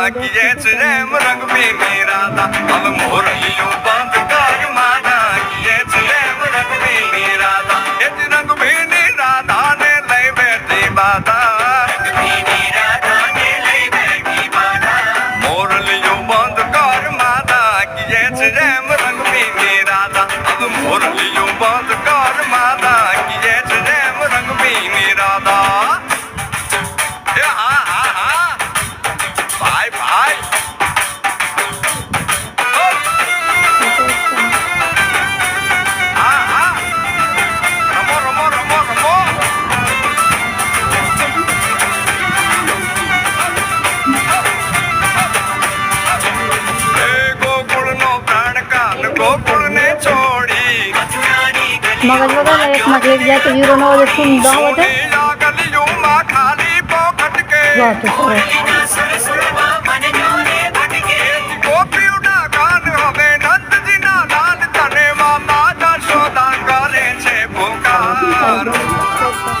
किए प्रेम रंग में राधा अब मोरलियों बंद कर माना किए प्रेम रंग में राधा एक रंग में राधा ने ले बैठी बाधा मोरलियों बंद कर माना किए प्रेम रंग में राधा अब मोरलियों बंद कर माना किए प्रेम रंग में राधा भाई भाई रमो रमो रमो रमो गोकुल नो प्राण कान गोकुल ने छोड़ी मगज बघा ना एक मध्ये एक जातो हिरो नवले खून दावत गलियों मा खाली पॉकेट के